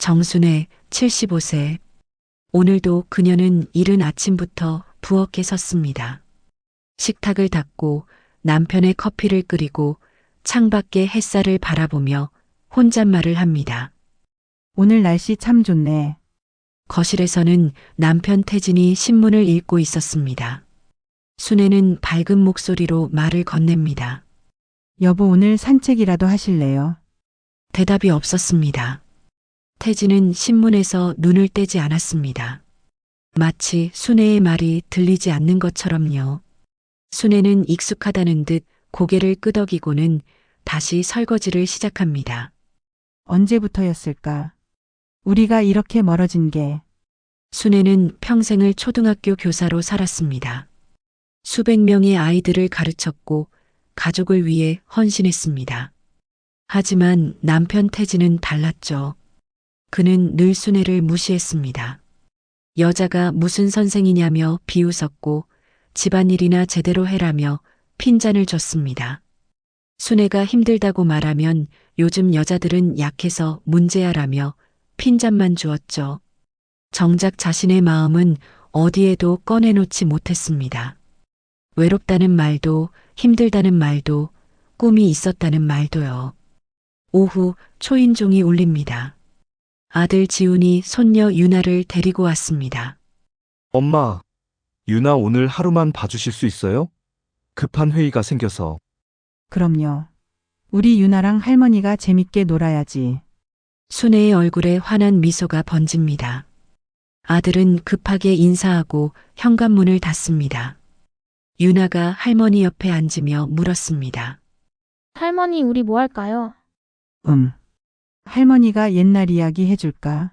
정순애 75세. 오늘도 그녀는 이른 아침부터 부엌에 섰습니다. 식탁을 닦고 남편의 커피를 끓이고 창밖의 햇살을 바라보며 혼잣말을 합니다. 오늘 날씨 참 좋네. 거실에서는 남편 태진이 신문을 읽고 있었습니다. 순애는 밝은 목소리로 말을 건넵니다. 여보, 오늘 산책이라도 하실래요? 대답이 없었습니다. 태진은 신문에서 눈을 떼지 않았습니다. 마치 순애의 말이 들리지 않는 것처럼요. 순애는 익숙하다는 듯 고개를 끄덕이고는 다시 설거지를 시작합니다. 언제부터였을까? 우리가 이렇게 멀어진 게. 순애는 평생을 초등학교 교사로 살았습니다. 수백 명의 아이들을 가르쳤고 가족을 위해 헌신했습니다. 하지만 남편 태진은 달랐죠. 그는 늘 순애를 무시했습니다. 여자가 무슨 선생이냐며 비웃었고 집안일이나 제대로 해라며 핀잔을 줬습니다. 순애가 힘들다고 말하면 요즘 여자들은 약해서 문제야라며 핀잔만 주었죠. 정작 자신의 마음은 어디에도 꺼내놓지 못했습니다. 외롭다는 말도 힘들다는 말도 꿈이 있었다는 말도요. 오후 초인종이 울립니다. 아들 지훈이 손녀 유나를 데리고 왔습니다. 엄마, 유나 오늘 하루만 봐주실 수 있어요? 급한 회의가 생겨서. 그럼요. 우리 유나랑 할머니가 재밌게 놀아야지. 순애의 얼굴에 환한 미소가 번집니다. 아들은 급하게 인사하고 현관문을 닫습니다. 유나가 할머니 옆에 앉으며 물었습니다. 할머니, 우리 뭐 할까요? 할머니가 옛날 이야기 해줄까?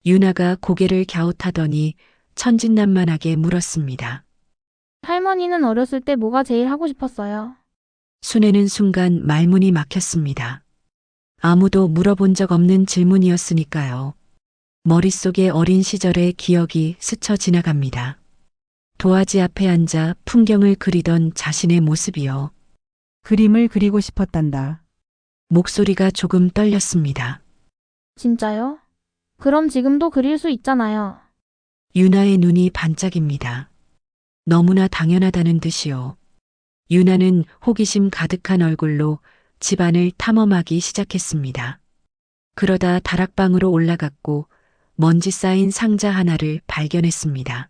유나가 고개를 갸웃하더니 천진난만하게 물었습니다. 할머니는 어렸을 때 뭐가 제일 하고 싶었어요? 순애는 순간 말문이 막혔습니다. 아무도 물어본 적 없는 질문이었으니까요. 머릿속에 어린 시절의 기억이 스쳐 지나갑니다. 도화지 앞에 앉아 풍경을 그리던 자신의 모습이요. 그림을 그리고 싶었단다. 목소리가 조금 떨렸습니다. 진짜요? 그럼 지금도 그릴 수 있잖아요. 유나의 눈이 반짝입니다. 너무나 당연하다는 듯이요. 유나는 호기심 가득한 얼굴로 집안을 탐험하기 시작했습니다. 그러다 다락방으로 올라갔고 먼지 쌓인 상자 하나를 발견했습니다.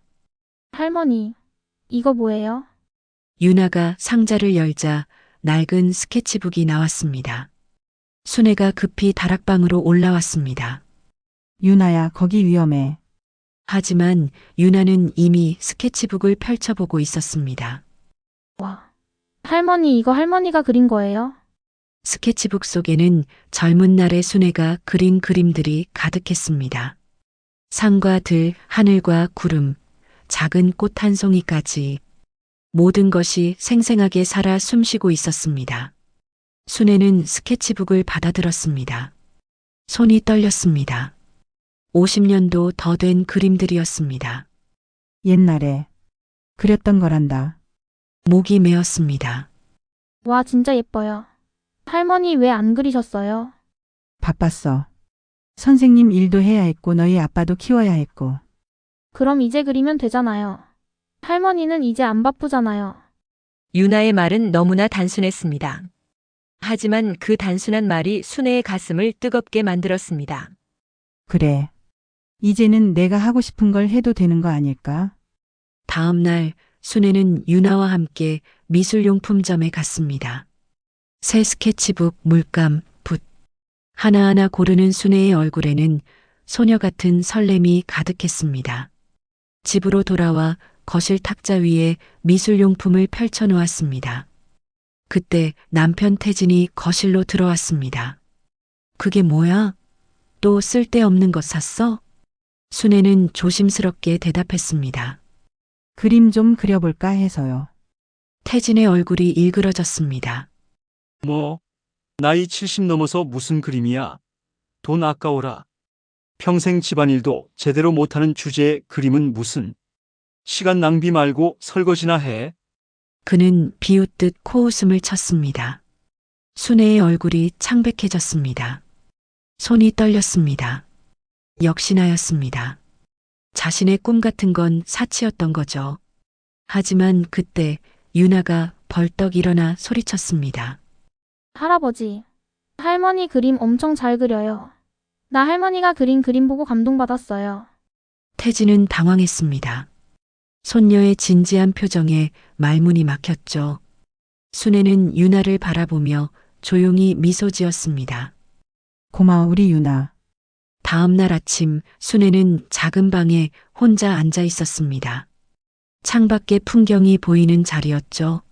할머니, 이거 뭐예요? 유나가 상자를 열자 낡은 스케치북이 나왔습니다. 순애가 급히 다락방으로 올라왔습니다. 유나야, 거기 위험해. 하지만 유나는 이미 스케치북을 펼쳐보고 있었습니다. 와, 할머니, 이거 할머니가 그린 거예요? 스케치북 속에는 젊은 날의 순애가 그린 그림들이 가득했습니다. 산과 들, 하늘과 구름, 작은 꽃 한 송이까지 모든 것이 생생하게 살아 숨쉬고 있었습니다. 순애는 스케치북을 받아들었습니다. 손이 떨렸습니다. 50년도 더 된 그림들이었습니다. 옛날에 그렸던 거란다. 목이 메었습니다. 와, 진짜 예뻐요. 할머니 왜 안 그리셨어요? 바빴어. 선생님 일도 해야 했고 너희 아빠도 키워야 했고. 그럼 이제 그리면 되잖아요. 할머니는 이제 안 바쁘잖아요. 유나의 말은 너무나 단순했습니다. 하지만 그 단순한 말이 순애의 가슴을 뜨겁게 만들었습니다. 그래. 이제는 내가 하고 싶은 걸 해도 되는 거 아닐까? 다음 날 순애는 유나와 함께 미술용품점에 갔습니다. 새 스케치북, 물감, 붓. 하나하나 고르는 순애의 얼굴에는 소녀 같은 설렘이 가득했습니다. 집으로 돌아와 거실 탁자 위에 미술용품을 펼쳐 놓았습니다. 그때 남편 태진이 거실로 들어왔습니다. 그게 뭐야? 또 쓸데없는 것 샀어? 순애는 조심스럽게 대답했습니다. 그림 좀 그려볼까 해서요. 태진의 얼굴이 일그러졌습니다. 뭐, 나이 70 넘어서 무슨 그림이야? 돈 아까워라. 평생 집안일도 제대로 못하는 주제의 그림은 무슨. 시간 낭비 말고 설거지나 해. 그는 비웃듯 코웃음을 쳤습니다. 순애의 얼굴이 창백해졌습니다. 손이 떨렸습니다. 역시나였습니다. 자신의 꿈 같은 건 사치였던 거죠. 하지만 그때 유나가 벌떡 일어나 소리쳤습니다. 할아버지, 할머니 그림 엄청 잘 그려요. 나 할머니가 그린 그림 보고 감동받았어요. 태진은 당황했습니다. 손녀의 진지한 표정에 말문이 막혔죠. 순애는 유나를 바라보며 조용히 미소 지었습니다. 고마워, 우리 유나. 다음 날 아침 순애는 작은 방에 혼자 앉아 있었습니다. 창밖의 풍경이 보이는 자리였죠.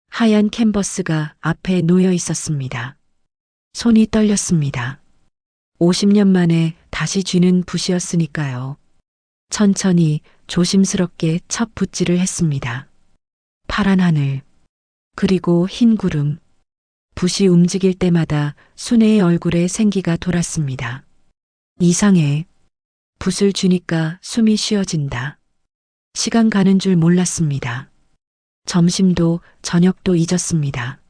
하얀 캔버스가 앞에 놓여 있었습니다. 손이 떨렸습니다. 50년 만에 다시 쥐는 붓이었으니까요. 천천히 조심스럽게 첫 붓질을 했습니다. 파란 하늘, 그리고 흰 구름. 붓이 움직일 때마다 순애의 얼굴에 생기가 돌았습니다. 이상해. 붓을 쥐니까 숨이 쉬어진다. 시간 가는 줄 몰랐습니다. 점심도 저녁도 잊었습니다.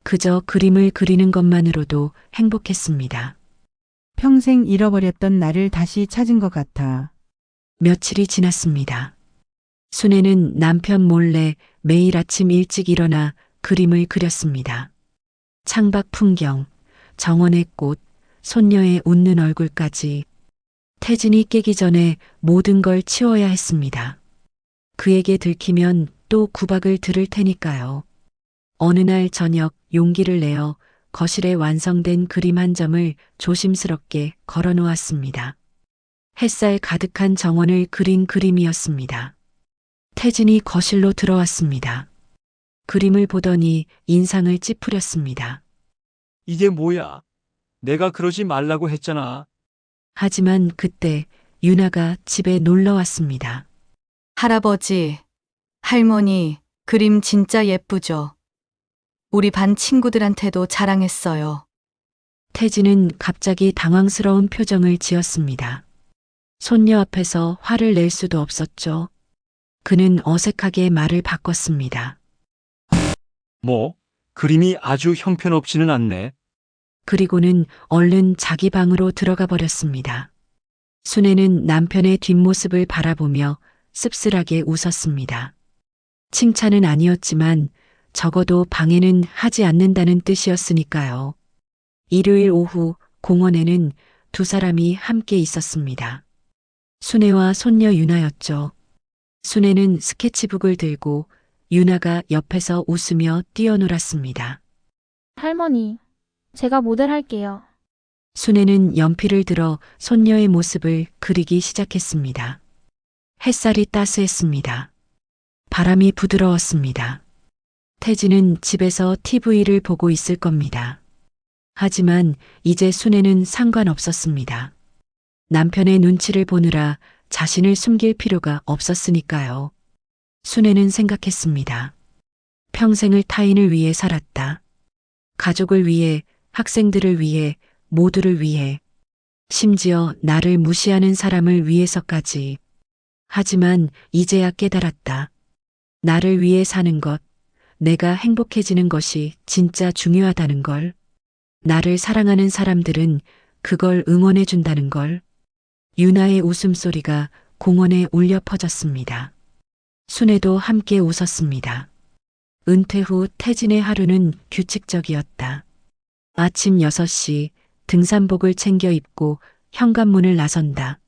그저 그림을 그리는 것만으로도 행복했습니다. 평생 잃어버렸던 나를 다시 찾은 것 같아. 며칠이 지났습니다. 순애는 남편 몰래 매일 아침 일찍 일어나 그림을 그렸습니다. 창밖 풍경, 정원의 꽃, 손녀의 웃는 얼굴까지. 태진이 깨기 전에 모든 걸 치워야 했습니다. 그에게 들키면 또 구박을 들을 테니까요. 어느 날 저녁 용기를 내어 거실에 완성된 그림 한 점을 조심스럽게 걸어 놓았습니다. 햇살 가득한 정원을 그린 그림이었습니다. 태진이 거실로 들어왔습니다. 그림을 보더니 인상을 찌푸렸습니다. 이게 뭐야? 내가 그러지 말라고 했잖아. 하지만 그때 유나가 집에 놀러 왔습니다. 할아버지, 할머니, 그림 진짜 예쁘죠? 우리 반 친구들한테도 자랑했어요. 태진은 갑자기 당황스러운 표정을 지었습니다. 손녀 앞에서 화를 낼 수도 없었죠. 그는 어색하게 말을 바꿨습니다. 뭐? 그림이 아주 형편없지는 않네. 그리고는 얼른 자기 방으로 들어가 버렸습니다. 순애는 남편의 뒷모습을 바라보며 씁쓸하게 웃었습니다. 칭찬은 아니었지만 적어도 방해는 하지 않는다는 뜻이었으니까요. 일요일 오후 공원에는 두 사람이 함께 있었습니다. 순애와 손녀 유나였죠. 순애는 스케치북을 들고 유나가 옆에서 웃으며 뛰어놀았습니다. 할머니, 제가 모델 할게요. 순애는 연필을 들어 손녀의 모습을 그리기 시작했습니다. 햇살이 따스했습니다. 바람이 부드러웠습니다. 태진은 집에서 TV를 보고 있을 겁니다. 하지만 이제 순애는 상관없었습니다. 남편의 눈치를 보느라 자신을 숨길 필요가 없었으니까요. 순애는 생각했습니다. 평생을 타인을 위해 살았다. 가족을 위해, 학생들을 위해, 모두를 위해. 심지어 나를 무시하는 사람을 위해서까지. 하지만 이제야 깨달았다. 나를 위해 사는 것, 내가 행복해지는 것이 진짜 중요하다는 걸. 나를 사랑하는 사람들은 그걸 응원해준다는 걸. 유나의 웃음소리가 공원에 울려 퍼졌습니다. 순애도 함께 웃었습니다. 은퇴 후 태진의 하루는 규칙적이었다. 아침 6시 등산복을 챙겨 입고 현관문을 나선다.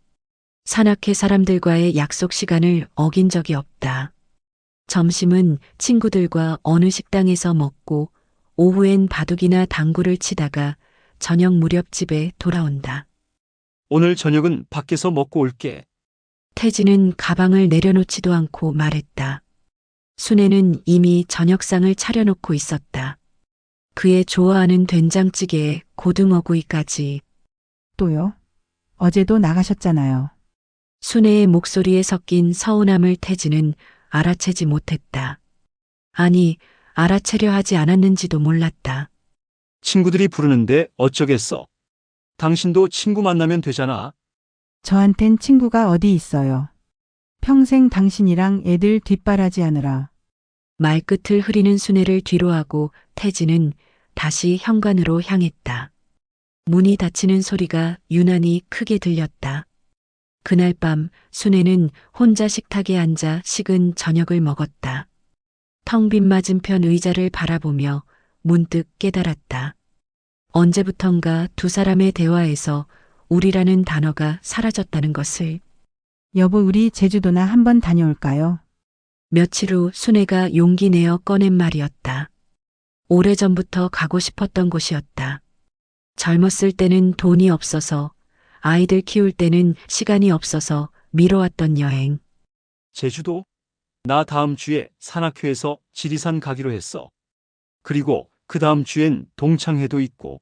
산악회 사람들과의 약속 시간을 어긴 적이 없다. 점심은 친구들과 어느 식당에서 먹고 오후엔 바둑이나 당구를 치다가 저녁 무렵 집에 돌아온다. 오늘 저녁은 밖에서 먹고 올게. 태진은 가방을 내려놓지도 않고 말했다. 순애는 이미 저녁상을 차려놓고 있었다. 그의 좋아하는 된장찌개에 고등어구이까지. 또요? 어제도 나가셨잖아요. 순애의 목소리에 섞인 서운함을 태진은 알아채지 못했다. 아니, 알아채려 하지 않았는지도 몰랐다. 친구들이 부르는데 어쩌겠어. 당신도 친구 만나면 되잖아. 저한텐 친구가 어디 있어요. 평생 당신이랑 애들 뒷바라지 하느라. 말끝을 흐리는 순애를 뒤로하고 태진은 다시 현관으로 향했다. 문이 닫히는 소리가 유난히 크게 들렸다. 그날 밤 순애는 혼자 식탁에 앉아 식은 저녁을 먹었다. 텅 빈 맞은편 의자를 바라보며 문득 깨달았다. 언제부턴가 두 사람의 대화에서 우리라는 단어가 사라졌다는 것을. 여보, 우리 제주도나 한번 다녀올까요? 며칠 후 순애가 용기 내어 꺼낸 말이었다. 오래전부터 가고 싶었던 곳이었다. 젊었을 때는 돈이 없어서, 아이들 키울 때는 시간이 없어서 미뤄왔던 여행. 제주도? 나 다음 주에 산악회에서 지리산 가기로 했어. 그리고 그 다음 주엔 동창회도 있고.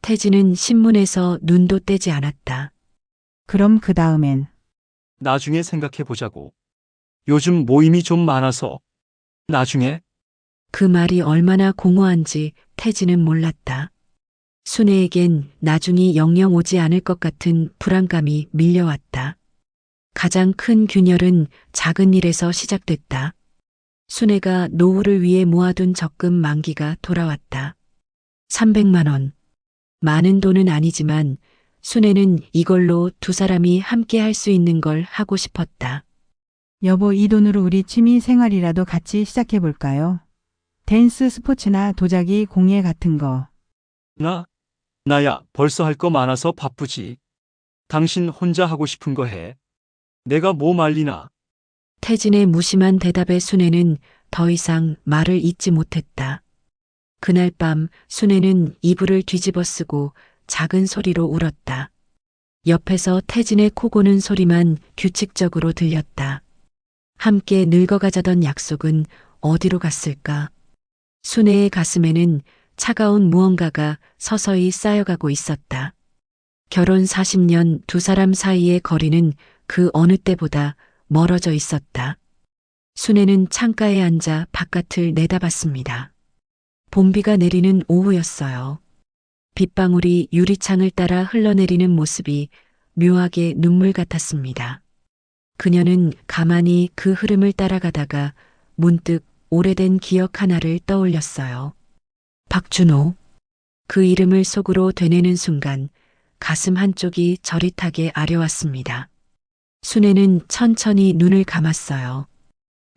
태진은 신문에서 눈도 떼지 않았다. 그럼 그 다음엔 나중에 생각해 보자고. 요즘 모임이 좀 많아서. 나중에? 그 말이 얼마나 공허한지 태진은 몰랐다. 순애에겐 나중이 영영 오지 않을 것 같은 불안감이 밀려왔다. 가장 큰 균열은 작은 일에서 시작됐다. 순애가 노후를 위해 모아둔 적금 만기가 돌아왔다. 300만 원. 많은 돈은 아니지만 순애는 이걸로 두 사람이 함께 할 수 있는 걸 하고 싶었다. 여보, 이 돈으로 우리 취미 생활이라도 같이 시작해 볼까요? 댄스, 스포츠나 도자기, 공예 같은 거. 나야 벌써 할 거 많아서 바쁘지. 당신 혼자 하고 싶은 거 해. 내가 뭐 말리나. 태진의 무심한 대답에 순애는 더 이상 말을 잇지 못했다. 그날 밤 순애는 이불을 뒤집어 쓰고 작은 소리로 울었다. 옆에서 태진의 코 고는 소리만 규칙적으로 들렸다. 함께 늙어가자던 약속은 어디로 갔을까? 순애의 가슴에는 차가운 무언가가 서서히 쌓여가고 있었다. 결혼 40년 두 사람 사이의 거리는 그 어느 때보다 멀어져 있었다. 순애는 창가에 앉아 바깥을 내다봤습니다. 봄비가 내리는 오후였어요. 빗방울이 유리창을 따라 흘러내리는 모습이 묘하게 눈물 같았습니다. 그녀는 가만히 그 흐름을 따라가다가 문득 오래된 기억 하나를 떠올렸어요. 박준호. 그 이름을 속으로 되뇌는 순간 가슴 한쪽이 저릿하게 아려왔습니다. 순애는 천천히 눈을 감았어요.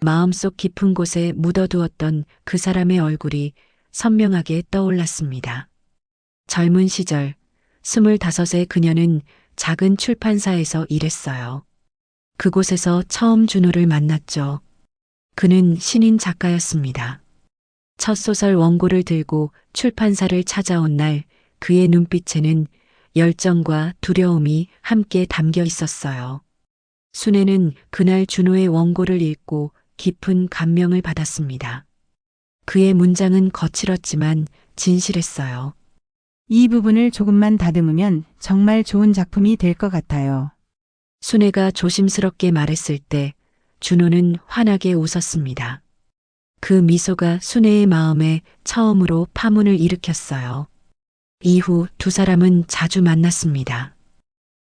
마음속 깊은 곳에 묻어두었던 그 사람의 얼굴이 선명하게 떠올랐습니다. 젊은 시절 25의 그녀는 작은 출판사에서 일했어요. 그곳에서 처음 준호를 만났죠. 그는 신인 작가였습니다. 첫 소설 원고를 들고 출판사를 찾아온 날 그의 눈빛에는 열정과 두려움이 함께 담겨 있었어요. 순애는 그날 준호의 원고를 읽고 깊은 감명을 받았습니다. 그의 문장은 거칠었지만 진실했어요. 이 부분을 조금만 다듬으면 정말 좋은 작품이 될 것 같아요. 순애가 조심스럽게 말했을 때 준호는 환하게 웃었습니다. 그 미소가 순애의 마음에 처음으로 파문을 일으켰어요. 이후 두 사람은 자주 만났습니다.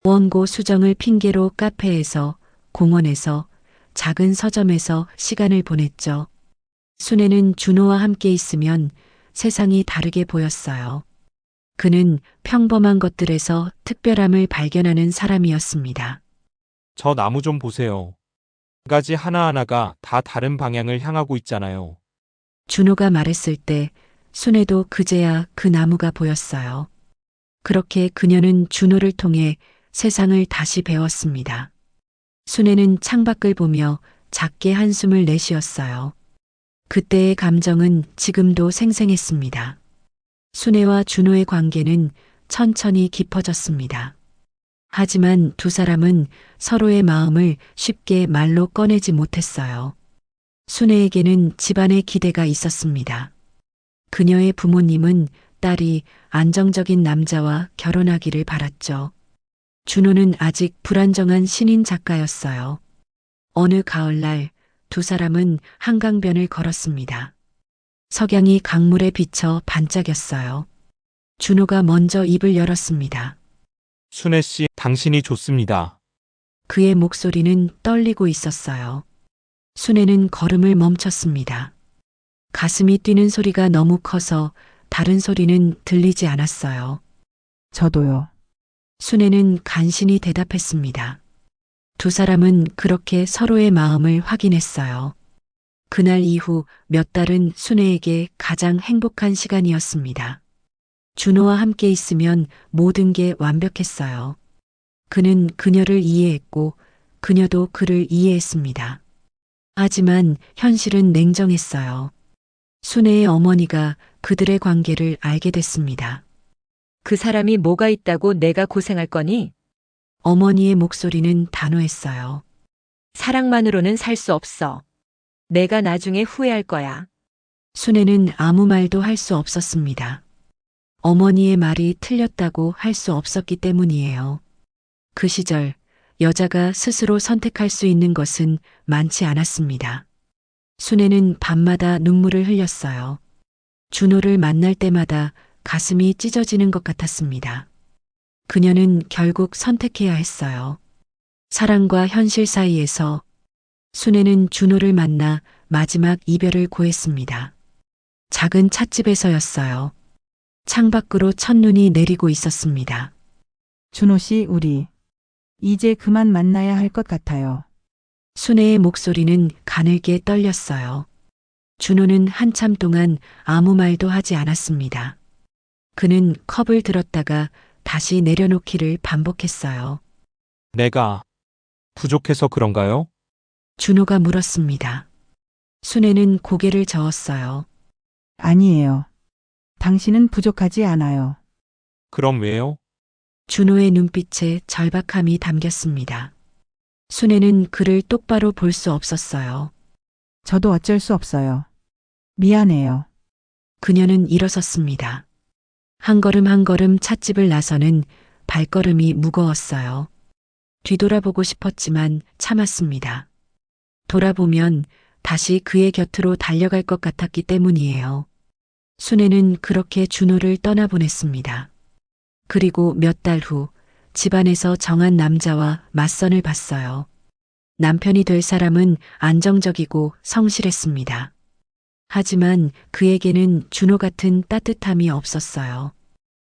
원고 수정을 핑계로 카페에서, 공원에서, 작은 서점에서 시간을 보냈죠. 순애는 준호와 함께 있으면 세상이 다르게 보였어요. 그는 평범한 것들에서 특별함을 발견하는 사람이었습니다. 저 나무 좀 보세요. 가지 하나하나가 다 다른 방향을 향하고 있잖아요. 준호가 말했을 때 순애도 그제야 그 나무가 보였어요. 그렇게 그녀는 준호를 통해 세상을 다시 배웠습니다. 순애는 창밖을 보며 작게 한숨을 내쉬었어요. 그때의 감정은 지금도 생생했습니다. 순애와 준호의 관계는 천천히 깊어졌습니다. 하지만 두 사람은 서로의 마음을 쉽게 말로 꺼내지 못했어요. 순애에게는 집안의 기대가 있었습니다. 그녀의 부모님은 딸이 안정적인 남자와 결혼하기를 바랐죠. 준호는 아직 불안정한 신인 작가였어요. 어느 가을날 두 사람은 한강변을 걸었습니다. 석양이 강물에 비쳐 반짝였어요. 준호가 먼저 입을 열었습니다. 순애 씨, 당신이 좋습니다. 그의 목소리는 떨리고 있었어요. 순애는 걸음을 멈췄습니다. 가슴이 뛰는 소리가 너무 커서 다른 소리는 들리지 않았어요. 저도요. 순애는 간신히 대답했습니다. 두 사람은 그렇게 서로의 마음을 확인했어요. 그날 이후 몇 달은 순애에게 가장 행복한 시간이었습니다. 준호와 함께 있으면 모든 게 완벽했어요. 그는 그녀를 이해했고 그녀도 그를 이해했습니다. 하지만 현실은 냉정했어요. 순애의 어머니가 그들의 관계를 알게 됐습니다. 그 사람이 뭐가 있다고 내가 고생할 거니? 어머니의 목소리는 단호했어요. 사랑만으로는 살 수 없어. 내가 나중에 후회할 거야. 순애는 아무 말도 할 수 없었습니다. 어머니의 말이 틀렸다고 할 수 없었기 때문이에요. 그 시절 여자가 스스로 선택할 수 있는 것은 많지 않았습니다. 순애는 밤마다 눈물을 흘렸어요. 준호를 만날 때마다 가슴이 찢어지는 것 같았습니다. 그녀는 결국 선택해야 했어요. 사랑과 현실 사이에서 순애는 준호를 만나 마지막 이별을 고했습니다. 작은 찻집에서였어요. 창밖으로 첫눈이 내리고 있었습니다. 준호 씨, 우리 이제 그만 만나야 할 것 같아요. 순애의 목소리는 가늘게 떨렸어요. 준호는 한참 동안 아무 말도 하지 않았습니다. 그는 컵을 들었다가 다시 내려놓기를 반복했어요. 내가 부족해서 그런가요? 준호가 물었습니다. 순애는 고개를 저었어요. 아니에요. 당신은 부족하지 않아요. 그럼 왜요? 준호의 눈빛에 절박함이 담겼습니다. 순애는 그를 똑바로 볼 수 없었어요. 저도 어쩔 수 없어요. 미안해요. 그녀는 일어섰습니다. 한 걸음 한 걸음 찻집을 나서는 발걸음이 무거웠어요. 뒤돌아보고 싶었지만 참았습니다. 돌아보면 다시 그의 곁으로 달려갈 것 같았기 때문이에요. 순애는 그렇게 준호를 떠나보냈습니다. 그리고 몇 달 후 집안에서 정한 남자와 맞선을 봤어요. 남편이 될 사람은 안정적이고 성실했습니다. 하지만 그에게는 준호 같은 따뜻함이 없었어요.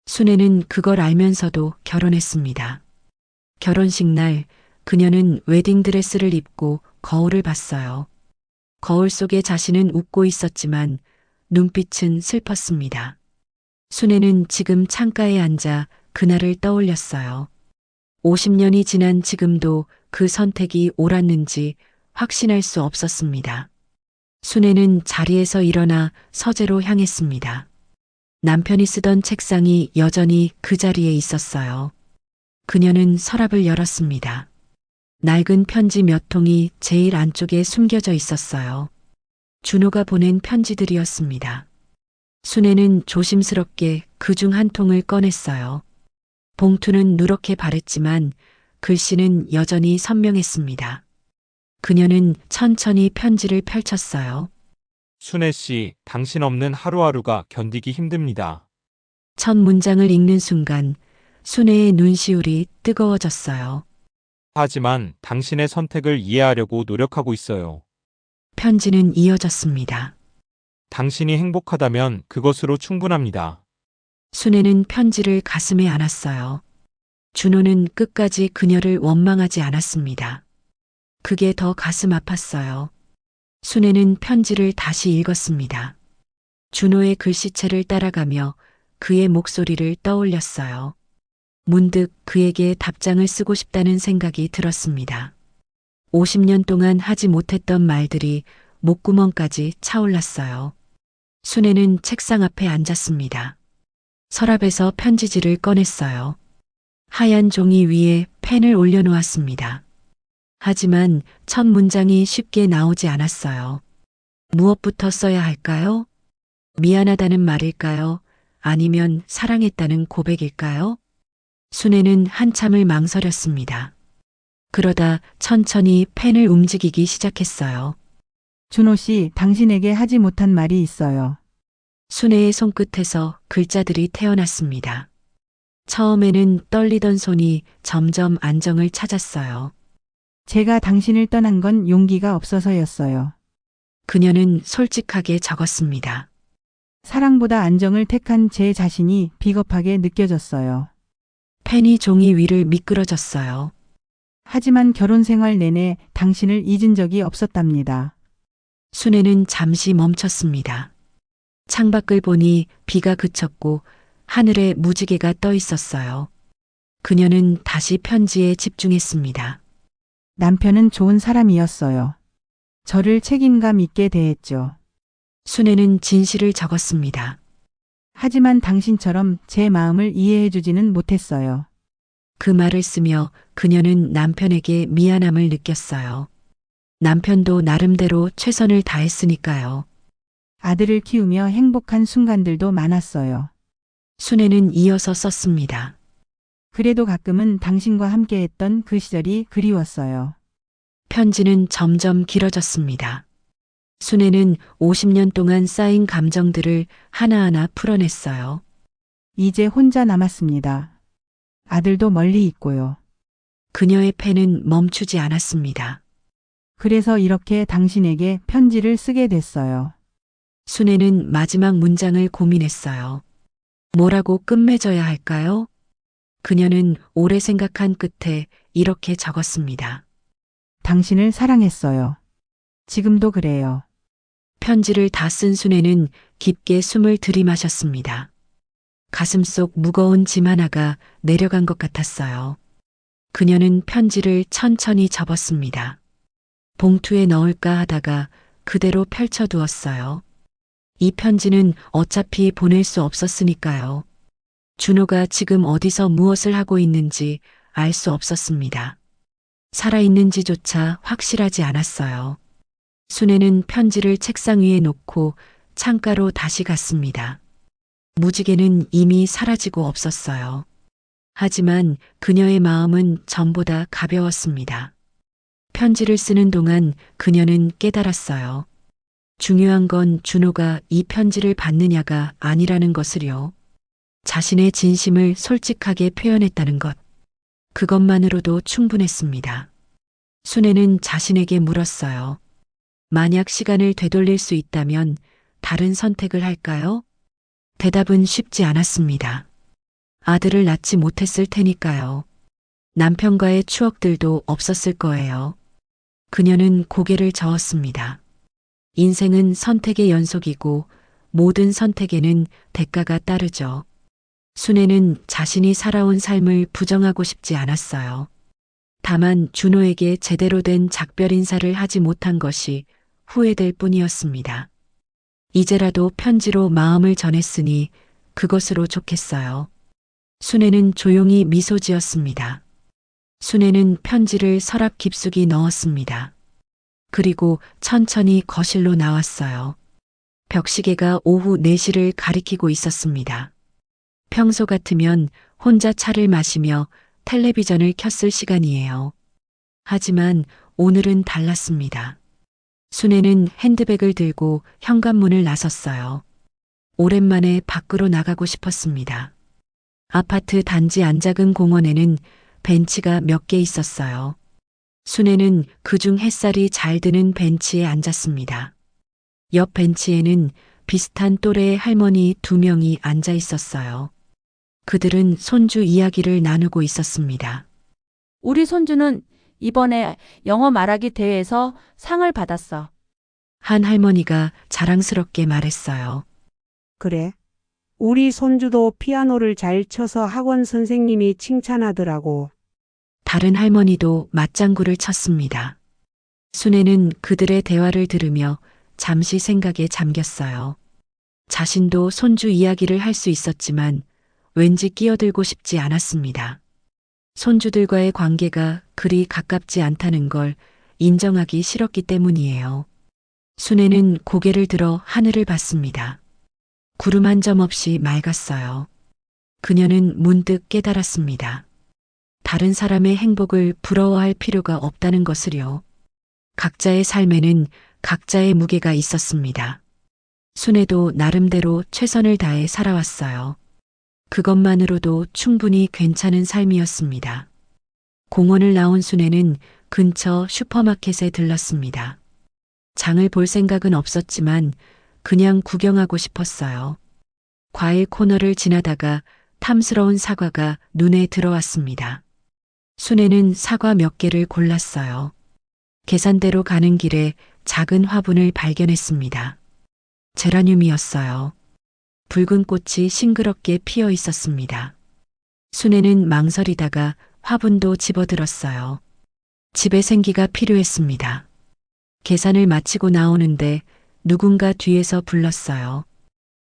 순애는 그걸 알면서도 결혼했습니다. 결혼식 날 그녀는 웨딩드레스를 입고 거울을 봤어요. 거울 속에 자신은 웃고 있었지만 눈빛은 슬펐습니다. 순애는 지금 창가에 앉아 그날을 떠올렸어요. 50년이 지난 지금도 그 선택이 옳았는지 확신할 수 없었습니다. 순애는 자리에서 일어나 서재로 향했습니다. 남편이 쓰던 책상이 여전히 그 자리에 있었어요. 그녀는 서랍을 열었습니다. 낡은 편지 몇 통이 제일 안쪽에 숨겨져 있었어요. 준호가 보낸 편지들이었습니다. 순애는 조심스럽게 그 중 한 통을 꺼냈어요. 봉투는 누렇게 바랬지만 글씨는 여전히 선명했습니다. 그녀는 천천히 편지를 펼쳤어요. 순애 씨, 당신 없는 하루하루가 견디기 힘듭니다. 첫 문장을 읽는 순간 순애의 눈시울이 뜨거워졌어요. 하지만 당신의 선택을 이해하려고 노력하고 있어요. 편지는 이어졌습니다. 당신이 행복하다면 그것으로 충분합니다. 순애는 편지를 가슴에 안았어요. 준호는 끝까지 그녀를 원망하지 않았습니다. 그게 더 가슴 아팠어요. 순애는 편지를 다시 읽었습니다. 준호의 글씨체를 따라가며 그의 목소리를 떠올렸어요. 문득 그에게 답장을 쓰고 싶다는 생각이 들었습니다. 50년 동안 하지 못했던 말들이 목구멍까지 차올랐어요. 순애는 책상 앞에 앉았습니다. 서랍에서 편지지를 꺼냈어요. 하얀 종이 위에 펜을 올려놓았습니다. 하지만 첫 문장이 쉽게 나오지 않았어요. 무엇부터 써야 할까요? 미안하다는 말일까요? 아니면 사랑했다는 고백일까요? 순애는 한참을 망설였습니다. 그러다 천천히 펜을 움직이기 시작했어요. 준호 씨, 당신에게 하지 못한 말이 있어요. 순애의 손끝에서 글자들이 태어났습니다. 처음에는 떨리던 손이 점점 안정을 찾았어요. 제가 당신을 떠난 건 용기가 없어서였어요. 그녀는 솔직하게 적었습니다. 사랑보다 안정을 택한 제 자신이 비겁하게 느껴졌어요. 펜이 종이 위를 미끄러졌어요. 하지만 결혼 생활 내내 당신을 잊은 적이 없었답니다. 순애는 잠시 멈췄습니다. 창밖을 보니 비가 그쳤고 하늘에 무지개가 떠 있었어요. 그녀는 다시 편지에 집중했습니다. 남편은 좋은 사람이었어요. 저를 책임감 있게 대했죠. 순애는 진실을 적었습니다. 하지만 당신처럼 제 마음을 이해해 주지는 못했어요. 그 말을 쓰며 그녀는 남편에게 미안함을 느꼈어요. 남편도 나름대로 최선을 다했으니까요. 아들을 키우며 행복한 순간들도 많았어요. 순애는 이어서 썼습니다. 그래도 가끔은 당신과 함께했던 그 시절이 그리웠어요. 편지는 점점 길어졌습니다. 순애는 50년 동안 쌓인 감정들을 하나하나 풀어냈어요. 이제 혼자 남았습니다. 아들도 멀리 있고요. 그녀의 펜은 멈추지 않았습니다. 그래서 이렇게 당신에게 편지를 쓰게 됐어요. 순애는 마지막 문장을 고민했어요. 뭐라고 끝맺어야 할까요? 그녀는 오래 생각한 끝에 이렇게 적었습니다. 당신을 사랑했어요. 지금도 그래요. 편지를 다 쓴 순애는 깊게 숨을 들이마셨습니다. 가슴속 무거운 짐 하나가 내려간 것 같았어요. 그녀는 편지를 천천히 접었습니다. 봉투에 넣을까 하다가 그대로 펼쳐두었어요. 이 편지는 어차피 보낼 수 없었으니까요. 준호가 지금 어디서 무엇을 하고 있는지 알 수 없었습니다. 살아있는지조차 확실하지 않았어요. 순애는 편지를 책상 위에 놓고 창가로 다시 갔습니다. 무지개는 이미 사라지고 없었어요. 하지만 그녀의 마음은 전보다 가벼웠습니다. 편지를 쓰는 동안 그녀는 깨달았어요. 중요한 건 준호가 이 편지를 받느냐가 아니라는 것을요. 자신의 진심을 솔직하게 표현했다는 것. 그것만으로도 충분했습니다. 순애는 자신에게 물었어요. 만약 시간을 되돌릴 수 있다면 다른 선택을 할까요? 대답은 쉽지 않았습니다. 아들을 낳지 못했을 테니까요. 남편과의 추억들도 없었을 거예요. 그녀는 고개를 저었습니다. 인생은 선택의 연속이고 모든 선택에는 대가가 따르죠. 순애는 자신이 살아온 삶을 부정하고 싶지 않았어요. 다만 준호에게 제대로 된 작별 인사를 하지 못한 것이 후회될 뿐이었습니다. 이제라도 편지로 마음을 전했으니 그것으로 좋겠어요. 순애는 조용히 미소 지었습니다. 순애는 편지를 서랍 깊숙이 넣었습니다. 그리고 천천히 거실로 나왔어요. 벽시계가 오후 4시를 가리키고 있었습니다. 평소 같으면 혼자 차를 마시며 텔레비전을 켰을 시간이에요. 하지만 오늘은 달랐습니다. 순애는 핸드백을 들고 현관문을 나섰어요. 오랜만에 밖으로 나가고 싶었습니다. 아파트 단지 안작은 공원에는 벤치가 몇 개 있었어요. 순애는 그중 햇살이 잘 드는 벤치에 앉았습니다. 옆 벤치에는 비슷한 또래의 할머니 2명이 앉아 있었어요. 그들은 손주 이야기를 나누고 있었습니다. 우리 손주는 이번에 영어 말하기 대회에서 상을 받았어. 한 할머니가 자랑스럽게 말했어요. 그래. 우리 손주도 피아노를 잘 쳐서 학원 선생님이 칭찬하더라고. 다른 할머니도 맞장구를 쳤습니다. 순애는 그들의 대화를 들으며 잠시 생각에 잠겼어요. 자신도 손주 이야기를 할 수 있었지만 왠지 끼어들고 싶지 않았습니다. 손주들과의 관계가 그리 가깝지 않다는 걸 인정하기 싫었기 때문이에요. 순애는 고개를 들어 하늘을 봤습니다. 구름 한 점 없이 맑았어요. 그녀는 문득 깨달았습니다. 다른 사람의 행복을 부러워할 필요가 없다는 것을요. 각자의 삶에는 각자의 무게가 있었습니다. 순애도 나름대로 최선을 다해 살아왔어요. 그것만으로도 충분히 괜찮은 삶이었습니다. 공원을 나온 순애는 근처 슈퍼마켓에 들렀습니다. 장을 볼 생각은 없었지만 그냥 구경하고 싶었어요. 과일 코너를 지나다가 탐스러운 사과가 눈에 들어왔습니다. 순애는 사과 몇 개를 골랐어요. 계산대로 가는 길에 작은 화분을 발견했습니다. 제라늄이었어요. 붉은 꽃이 싱그럽게 피어 있었습니다. 순애는 망설이다가 화분도 집어들었어요. 집에 생기가 필요했습니다. 계산을 마치고 나오는데 누군가 뒤에서 불렀어요.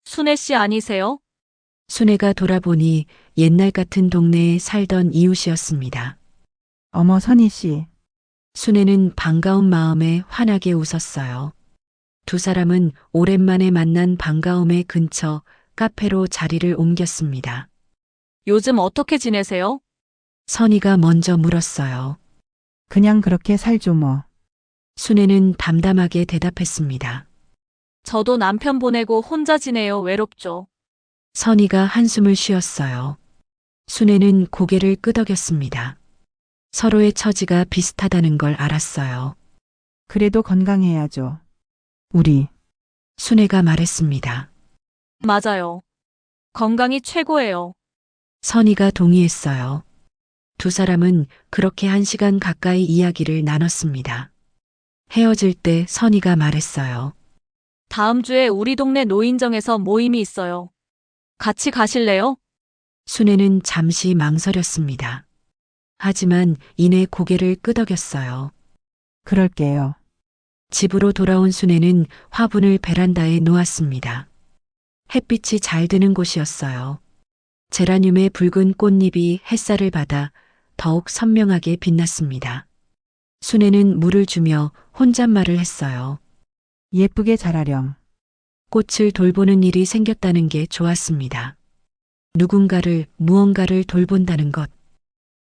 순애 씨 아니세요? 순애가 돌아보니 옛날 같은 동네에 살던 이웃이었습니다. 어머, 선희 씨. 순애는 반가운 마음에 환하게 웃었어요. 두 사람은 오랜만에 만난 반가움의 근처 카페로 자리를 옮겼습니다. 요즘 어떻게 지내세요? 선희가 먼저 물었어요. 그냥 그렇게 살죠 뭐. 순애는 담담하게 대답했습니다. 저도 남편 보내고 혼자 지내요. 외롭죠. 선희가 한숨을 쉬었어요. 순애는 고개를 끄덕였습니다. 서로의 처지가 비슷하다는 걸 알았어요. 그래도 건강해야죠. 우리. 순애가 말했습니다. 맞아요. 건강이 최고예요. 선희가 동의했어요. 두 사람은 그렇게 1시간 가까이 이야기를 나눴습니다. 헤어질 때 선희가 말했어요. 다음 주에 우리 동네 노인정에서 모임이 있어요. 같이 가실래요? 순애는 잠시 망설였습니다. 하지만 이내 고개를 끄덕였어요. 그럴게요. 집으로 돌아온 순애는 화분을 베란다에 놓았습니다. 햇빛이 잘 드는 곳이었어요. 제라늄의 붉은 꽃잎이 햇살을 받아 더욱 선명하게 빛났습니다. 순애는 물을 주며 혼잣말을 했어요. 예쁘게 자라렴. 꽃을 돌보는 일이 생겼다는 게 좋았습니다. 누군가를, 무언가를 돌본다는 것.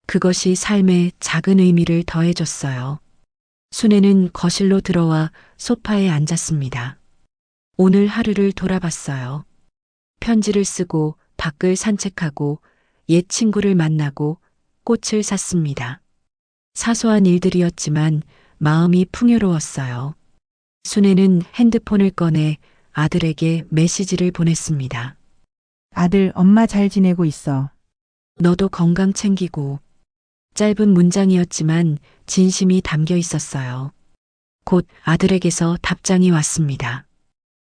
그것이 삶에 작은 의미를 더해줬어요. 순애는 거실로 들어와 소파에 앉았습니다. 오늘 하루를 돌아봤어요. 편지를 쓰고 밖을 산책하고 옛 친구를 만나고 꽃을 샀습니다. 사소한 일들이었지만 마음이 풍요로웠어요. 순애는 핸드폰을 꺼내 아들에게 메시지를 보냈습니다. 아들, 엄마 잘 지내고 있어. 너도 건강 챙기고. 짧은 문장이었지만 진심이 담겨 있었어요. 곧 아들에게서 답장이 왔습니다.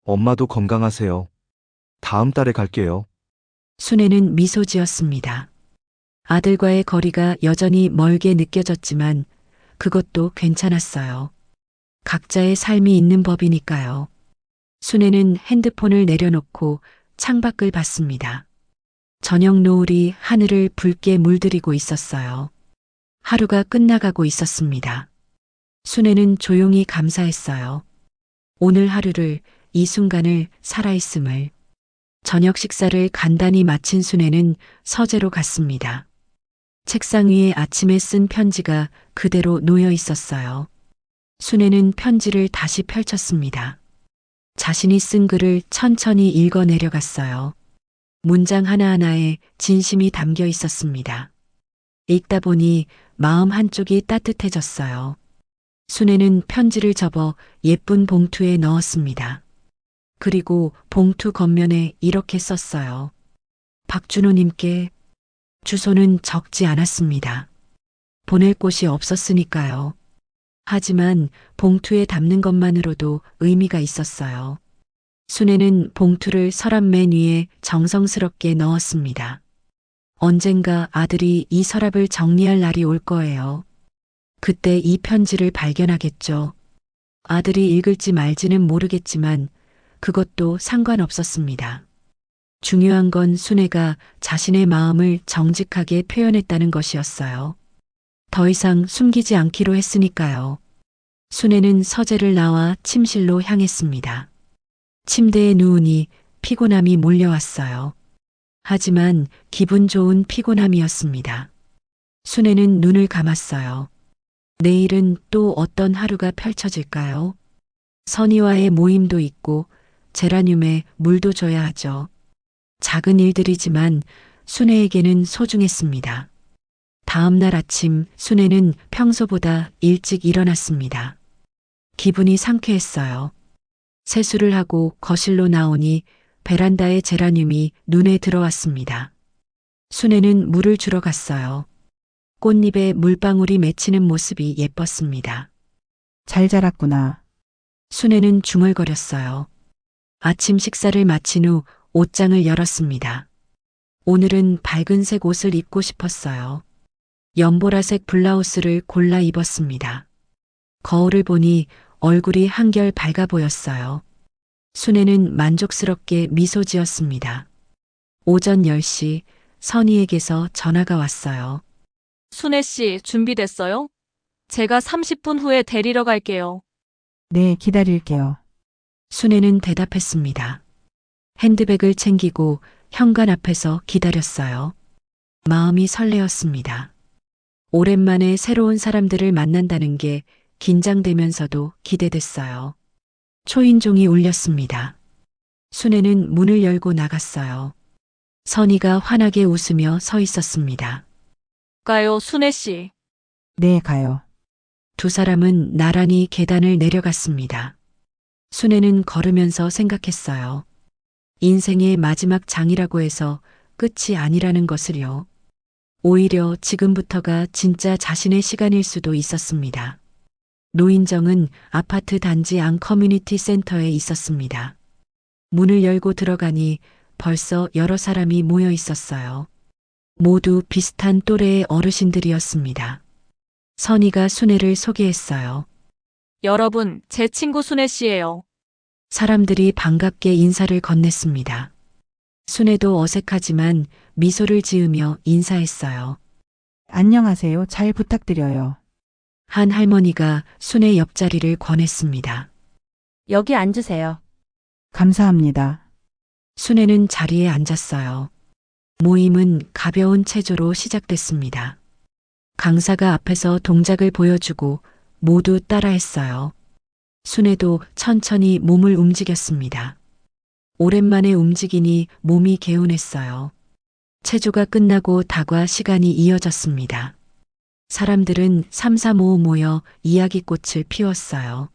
엄마도 건강하세요. 다음 달에 갈게요. 순애는 미소 지었습니다. 아들과의 거리가 여전히 멀게 느껴졌지만 그것도 괜찮았어요. 각자의 삶이 있는 법이니까요. 순애는 핸드폰을 내려놓고 창밖을 봤습니다. 저녁 노을이 하늘을 붉게 물들이고 있었어요. 하루가 끝나가고 있었습니다. 순애는 조용히 감사했어요. 오늘 하루를, 이 순간을 살아있음을. 저녁 식사를 간단히 마친 순애는 서재로 갔습니다. 책상 위에 아침에 쓴 편지가 그대로 놓여 있었어요. 순애는 편지를 다시 펼쳤습니다. 자신이 쓴 글을 천천히 읽어 내려갔어요. 문장 하나하나에 진심이 담겨 있었습니다. 읽다 보니 마음 한쪽이 따뜻해졌어요. 순애는 편지를 접어 예쁜 봉투에 넣었습니다. 그리고 봉투 겉면에 이렇게 썼어요. 박준호님께. 주소는 적지 않았습니다. 보낼 곳이 없었으니까요. 하지만 봉투에 담는 것만으로도 의미가 있었어요. 순애는 봉투를 서랍 맨 위에 정성스럽게 넣었습니다. 언젠가 아들이 이 서랍을 정리할 날이 올 거예요. 그때 이 편지를 발견하겠죠. 아들이 읽을지 말지는 모르겠지만 그것도 상관없었습니다. 중요한 건 순애가 자신의 마음을 정직하게 표현했다는 것이었어요. 더 이상 숨기지 않기로 했으니까요. 순애는 서재를 나와 침실로 향했습니다. 침대에 누우니 피곤함이 몰려왔어요. 하지만 기분 좋은 피곤함이었습니다. 순애는 눈을 감았어요. 내일은 또 어떤 하루가 펼쳐질까요? 선희와의 모임도 있고 제라늄에 물도 줘야 하죠. 작은 일들이지만 순애에게는 소중했습니다. 다음 날 아침 순애는 평소보다 일찍 일어났습니다. 기분이 상쾌했어요. 세수를 하고 거실로 나오니 베란다의 제라늄이 눈에 들어왔습니다. 순애는 물을 주러 갔어요. 꽃잎에 물방울이 맺히는 모습이 예뻤습니다. 잘 자랐구나. 순애는 중얼거렸어요. 아침 식사를 마친 후 옷장을 열었습니다. 오늘은 밝은색 옷을 입고 싶었어요. 연보라색 블라우스를 골라 입었습니다. 거울을 보니 얼굴이 한결 밝아 보였어요. 순애는 만족스럽게 미소 지었습니다. 오전 10시 선희에게서 전화가 왔어요. 순애 씨, 준비됐어요? 제가 30분 후에 데리러 갈게요. 네, 기다릴게요. 순애는 대답했습니다. 핸드백을 챙기고 현관 앞에서 기다렸어요. 마음이 설레었습니다. 오랜만에 새로운 사람들을 만난다는 게 긴장되면서도 기대됐어요. 초인종이 울렸습니다. 순애는 문을 열고 나갔어요. 선희가 환하게 웃으며 서 있었습니다. 가요, 순애 씨. 네, 가요. 두 사람은 나란히 계단을 내려갔습니다. 순애는 걸으면서 생각했어요. 인생의 마지막 장이라고 해서 끝이 아니라는 것을요. 오히려 지금부터가 진짜 자신의 시간일 수도 있었습니다. 노인정은 아파트 단지 안 커뮤니티 센터에 있었습니다. 문을 열고 들어가니 벌써 여러 사람이 모여 있었어요. 모두 비슷한 또래의 어르신들이었습니다. 선희가 순애를 소개했어요. 여러분, 제 친구 순애 씨예요. 사람들이 반갑게 인사를 건넸습니다. 순애도 어색하지만 미소를 지으며 인사했어요. 안녕하세요. 잘 부탁드려요. 한 할머니가 순애 옆자리를 권했습니다. 여기 앉으세요. 감사합니다. 순애는 자리에 앉았어요. 모임은 가벼운 체조로 시작됐습니다. 강사가 앞에서 동작을 보여주고 모두 따라했어요. 순애도 천천히 몸을 움직였습니다. 오랜만에 움직이니 몸이 개운했어요. 체조가 끝나고 다과 시간이 이어졌습니다. 사람들은 삼삼오오 모여 이야기꽃을 피웠어요.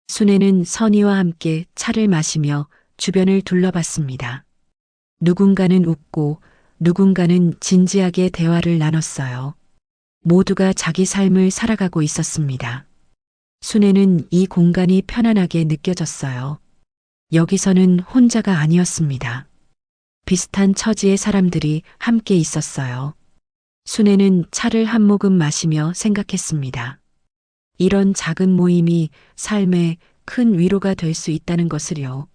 순애는 선희와 함께 차를 마시며 주변을 둘러봤습니다. 누군가는 웃고 누군가는 진지하게 대화를 나눴어요. 모두가 자기 삶을 살아가고 있었습니다. 순애는 이 공간이 편안하게 느껴졌어요. 여기서는 혼자가 아니었습니다. 비슷한 처지의 사람들이 함께 있었어요. 순애는 차를 한 모금 마시며 생각했습니다. 이런 작은 모임이 삶에 큰 위로가 될 수 있다는 것을요.